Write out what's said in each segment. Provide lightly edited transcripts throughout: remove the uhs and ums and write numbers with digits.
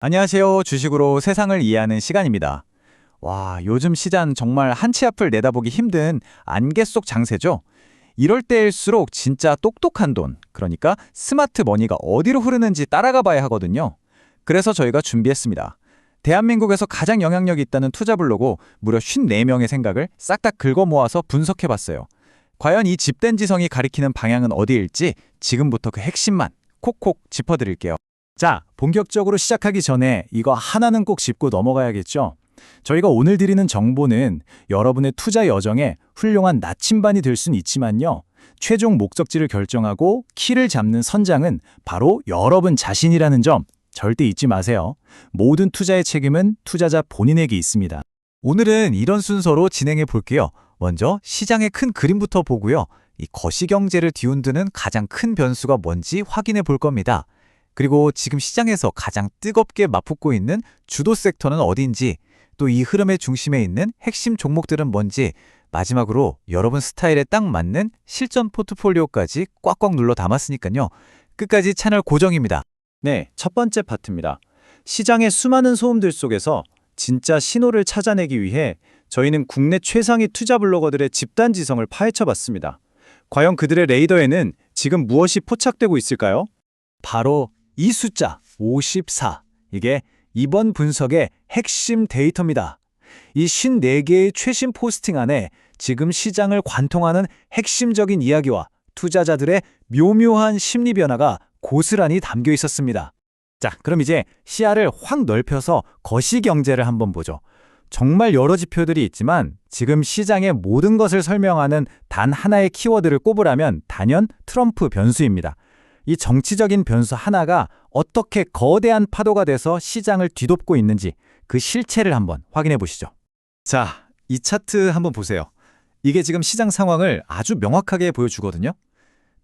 안녕하세요. 주식으로 세상을 이해하는 시간입니다. 와, 요즘 시장 정말 한 치 앞을 내다보기 힘든 안개 속 장세죠? 이럴 때일수록 진짜 똑똑한 돈, 그러니까 스마트 머니가 어디로 흐르는지 따라가 봐야 하거든요. 그래서 저희가 준비했습니다. 대한민국에서 가장 영향력이 있다는 투자 블로그 무려 54명의 생각을 싹 다 긁어 모아서 분석해 봤어요. 과연 이 집단 지성이 가리키는 방향은 어디일지 지금부터 그 핵심만 콕콕 짚어드릴게요. 자, 본격적으로 시작하기 전에 이거 하나는 꼭 짚고 넘어가야겠죠? 저희가 오늘 드리는 정보는 여러분의 투자 여정에 훌륭한 나침반이 될 수는 있지만요. 최종 목적지를 결정하고 키를 잡는 선장은 바로 여러분 자신이라는 점 절대 잊지 마세요. 모든 투자의 책임은 투자자 본인에게 있습니다. 오늘은 이런 순서로 진행해 볼게요. 먼저 시장의 큰 그림부터 보고요. 이 거시경제를 뒤흔드는 가장 큰 변수가 뭔지 확인해 볼 겁니다. 그리고 지금 시장에서 가장 뜨겁게 맞붙고 있는 주도 섹터는 어디인지, 또 이 흐름의 중심에 있는 핵심 종목들은 뭔지, 마지막으로 여러분 스타일에 딱 맞는 실전 포트폴리오까지 꽉꽉 눌러 담았으니까요. 끝까지 채널 고정입니다. 네, 첫 번째 파트입니다. 시장의 수많은 소음들 속에서 진짜 신호를 찾아내기 위해 저희는 국내 최상위 투자 블로거들의 집단 지성을 파헤쳐봤습니다. 과연 그들의 레이더에는 지금 무엇이 포착되고 있을까요? 바로 이 숫자 54, 이게 이번 분석의 핵심 데이터입니다. 이 54개의 최신 포스팅 안에 지금 시장을 관통하는 핵심적인 이야기와 투자자들의 묘묘한 심리 변화가 고스란히 담겨 있었습니다. 자, 그럼 이제 시야를 확 넓혀서 거시경제를 한번 보죠. 정말 여러 지표들이 있지만 지금 시장의 모든 것을 설명하는 단 하나의 키워드를 꼽으라면 단연 트럼프 변수입니다. 이 정치적인 변수 하나가 어떻게 거대한 파도가 돼서 시장을 뒤덮고 있는지 그 실체를 한번 확인해 보시죠. 자, 이 차트 한번 보세요. 이게 지금 시장 상황을 아주 명확하게 보여주거든요.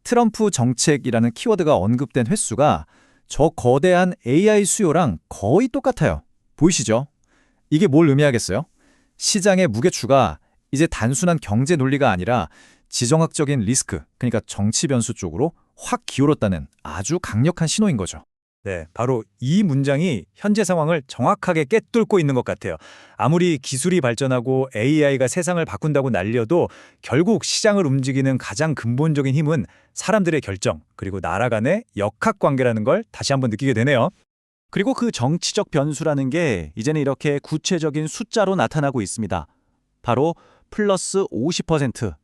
트럼프 정책이라는 키워드가 언급된 횟수가 저 거대한 AI 수요랑 거의 똑같아요. 보이시죠? 이게 뭘 의미하겠어요? 시장의 무게추가 이제 단순한 경제 논리가 아니라 지정학적인 리스크, 그러니까 정치 변수 쪽으로 확 기울었다는 아주 강력한 신호인 거죠. 네, 바로 이 문장이 현재 상황을 정확하게 꿰뚫고 있는 것 같아요. 아무리 기술이 발전하고 AI가 세상을 바꾼다고 날려도 결국 시장을 움직이는 가장 근본적인 힘은 사람들의 결정, 그리고 나라 간의 역학관계라는 걸 다시 한번 느끼게 되네요. 그리고 그 정치적 변수라는 게 이제는 이렇게 구체적인 숫자로 나타나고 있습니다. 바로 플러스 50%.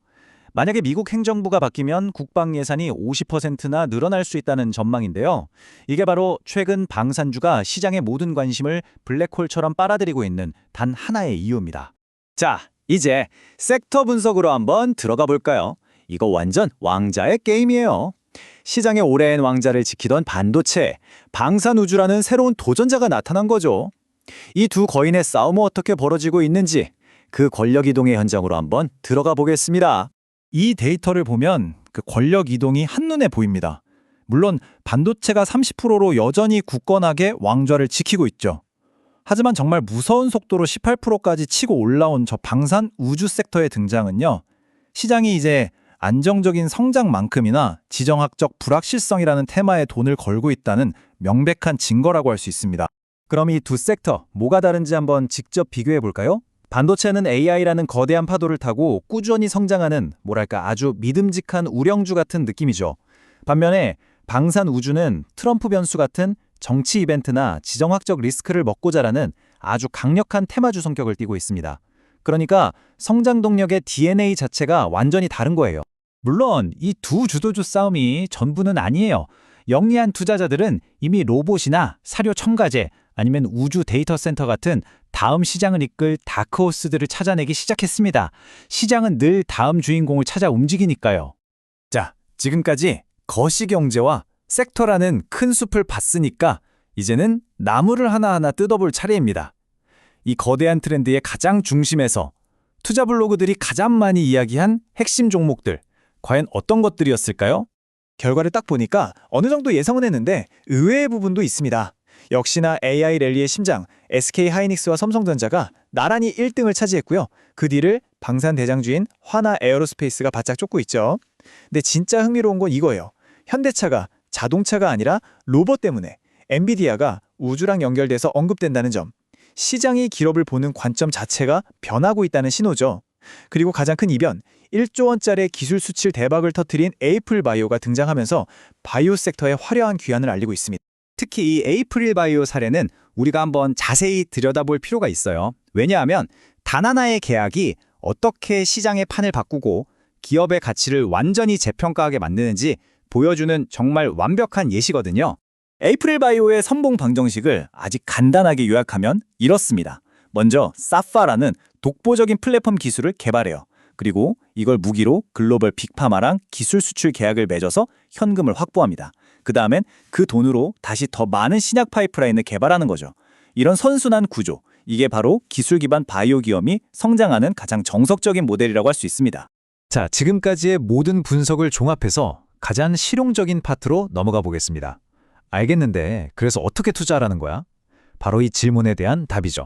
만약에 미국 행정부가 바뀌면 국방 예산이 50%나 늘어날 수 있다는 전망인데요. 이게 바로 최근 방산주가 시장의 모든 관심을 블랙홀처럼 빨아들이고 있는 단 하나의 이유입니다. 자, 이제 섹터 분석으로 한번 들어가 볼까요? 이거 완전 왕자의 게임이에요. 시장의 오랜 왕자를 지키던 반도체, 방산우주라는 새로운 도전자가 나타난 거죠. 이 두 거인의 싸움은 어떻게 벌어지고 있는지 그 권력 이동의 현장으로 한번 들어가 보겠습니다. 이 데이터를 보면 그 권력 이동이 한눈에 보입니다. 물론 반도체가 30%로 여전히 굳건하게 왕좌를 지키고 있죠. 하지만 정말 무서운 속도로 18%까지 치고 올라온 저 방산 우주 섹터의 등장은요. 시장이 이제 안정적인 성장만큼이나 지정학적 불확실성이라는 테마에 돈을 걸고 있다는 명백한 증거라고 할 수 있습니다. 그럼 이 두 섹터 뭐가 다른지 한번 직접 비교해 볼까요? 반도체는 AI라는 거대한 파도를 타고 꾸준히 성장하는 뭐랄까 아주 믿음직한 우령주 같은 느낌이죠. 반면에 방산 우주는 트럼프 변수 같은 정치 이벤트나 지정학적 리스크를 먹고 자라는 아주 강력한 테마주 성격을 띠고 있습니다. 그러니까 성장 동력의 DNA 자체가 완전히 다른 거예요. 물론 이 두 주도주 싸움이 전부는 아니에요. 영리한 투자자들은 이미 로봇이나 사료 첨가제 아니면 우주 데이터 센터 같은 다음 시장을 이끌 다크호스들을 찾아내기 시작했습니다. 시장은 늘 다음 주인공을 찾아 움직이니까요. 자, 지금까지 거시경제와 섹터라는 큰 숲을 봤으니까 이제는 나무를 하나하나 뜯어볼 차례입니다. 이 거대한 트렌드의 가장 중심에서 투자 블로그들이 가장 많이 이야기한 핵심 종목들, 과연 어떤 것들이었을까요? 결과를 딱 보니까 어느 정도 예상은 했는데 의외의 부분도 있습니다. 역시나 AI 랠리의 심장, SK 하이닉스와 삼성전자가 나란히 1등을 차지했고요. 그 뒤를 방산 대장주인 화나 에어로스페이스가 바짝 쫓고 있죠. 근데 진짜 흥미로운 건 이거예요. 현대차가 자동차가 아니라 로봇 때문에 엔비디아가 우주랑 연결돼서 언급된다는 점, 시장이 기업을 보는 관점 자체가 변하고 있다는 신호죠. 그리고 가장 큰 이변, 1조 원짜리 기술 수출 대박을 터뜨린 에이프릴 바이오가 등장하면서 바이오 섹터의 화려한 귀환을 알리고 있습니다. 특히 이 에이프릴 바이오 사례는 우리가 한번 자세히 들여다볼 필요가 있어요. 왜냐하면 단 하나의 계약이 어떻게 시장의 판을 바꾸고 기업의 가치를 완전히 재평가하게 만드는지 보여주는 정말 완벽한 예시거든요. 에이프릴 바이오의 선봉 방정식을 아직 간단하게 요약하면 이렇습니다. 먼저 사파라는 독보적인 플랫폼 기술을 개발해요. 그리고 이걸 무기로 글로벌 빅파마랑 기술 수출 계약을 맺어서 현금을 확보합니다. 그 다음엔 그 돈으로 다시 더 많은 신약 파이프라인을 개발하는 거죠. 이런 선순환 구조, 이게 바로 기술 기반 바이오 기업이 성장하는 가장 정석적인 모델이라고 할 수 있습니다. 자, 지금까지의 모든 분석을 종합해서 가장 실용적인 파트로 넘어가 보겠습니다. 알겠는데 그래서 어떻게 투자하라는 거야? 바로 이 질문에 대한 답이죠.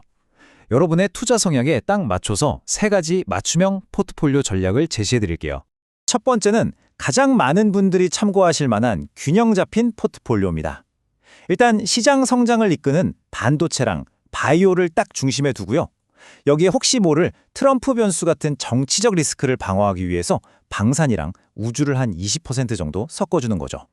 여러분의 투자 성향에 딱 맞춰서 3가지 맞춤형 포트폴리오 전략을 제시해 드릴게요. 첫 번째는 가장 많은 분들이 참고하실 만한 균형 잡힌 포트폴리오입니다. 일단 시장 성장을 이끄는 반도체랑 바이오를 딱 중심에 두고요. 여기에 혹시 모를 트럼프 변수 같은 정치적 리스크를 방어하기 위해서 방산이랑 우주를 한 20% 정도 섞어주는 거죠.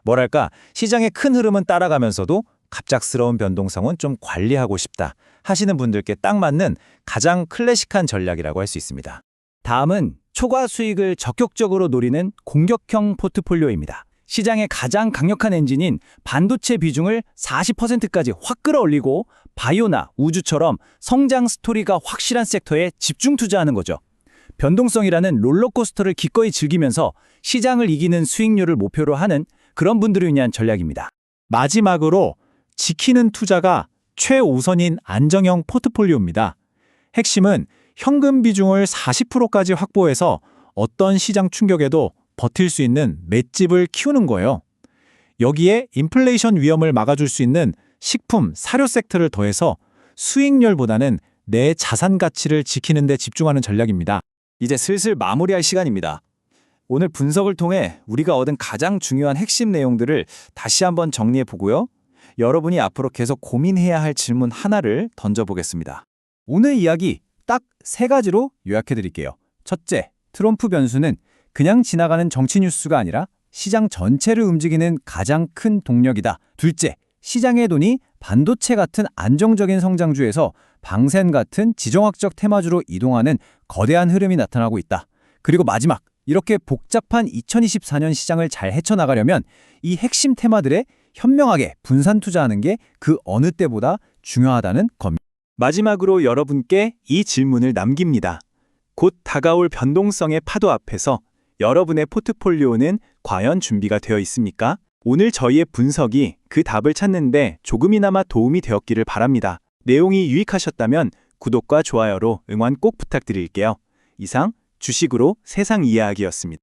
뭐랄까, 시장의 큰 흐름은 따라가면서도 갑작스러운 변동성은 좀 관리하고 싶다 하시는 분들께 딱 맞는 가장 클래식한 전략이라고 할 수 있습니다. 다음은 초과 수익을 적극적으로 노리는 공격형 포트폴리오입니다. 시장의 가장 강력한 엔진인 반도체 비중을 40%까지 확 끌어올리고 바이오나 우주처럼 성장 스토리가 확실한 섹터에 집중 투자하는 거죠. 변동성이라는 롤러코스터를 기꺼이 즐기면서 시장을 이기는 수익률을 목표로 하는 그런 분들을 위한 전략입니다. 마지막으로 지키는 투자가 최우선인 안정형 포트폴리오입니다. 핵심은 현금 비중을 40%까지 확보해서 어떤 시장 충격에도 버틸 수 있는 맷집을 키우는 거예요. 여기에 인플레이션 위험을 막아줄 수 있는 식품, 사료 섹터를 더해서 수익률보다는 내 자산 가치를 지키는 데 집중하는 전략입니다. 이제 슬슬 마무리할 시간입니다. 오늘 분석을 통해 우리가 얻은 가장 중요한 핵심 내용들을 다시 한번 정리해 보고요. 여러분이 앞으로 계속 고민해야 할 질문 하나를 던져보겠습니다. 오늘 이야기 딱 3가지로 요약해 드릴게요. 첫째, 트럼프 변수는 그냥 지나가는 정치 뉴스가 아니라 시장 전체를 움직이는 가장 큰 동력이다. 둘째, 시장의 돈이 반도체 같은 안정적인 성장주에서 방산 같은 지정학적 테마주로 이동하는 거대한 흐름이 나타나고 있다. 그리고 마지막, 이렇게 복잡한 2024년 시장을 잘 헤쳐나가려면 이 핵심 테마들에 현명하게 분산 투자하는 게 그 어느 때보다 중요하다는 겁니다. 마지막으로 여러분께 이 질문을 남깁니다. 곧 다가올 변동성의 파도 앞에서 여러분의 포트폴리오는 과연 준비가 되어 있습니까? 오늘 저희의 분석이 그 답을 찾는데 조금이나마 도움이 되었기를 바랍니다. 내용이 유익하셨다면 구독과 좋아요로 응원 꼭 부탁드릴게요. 이상 주식으로 세상 이야기였습니다.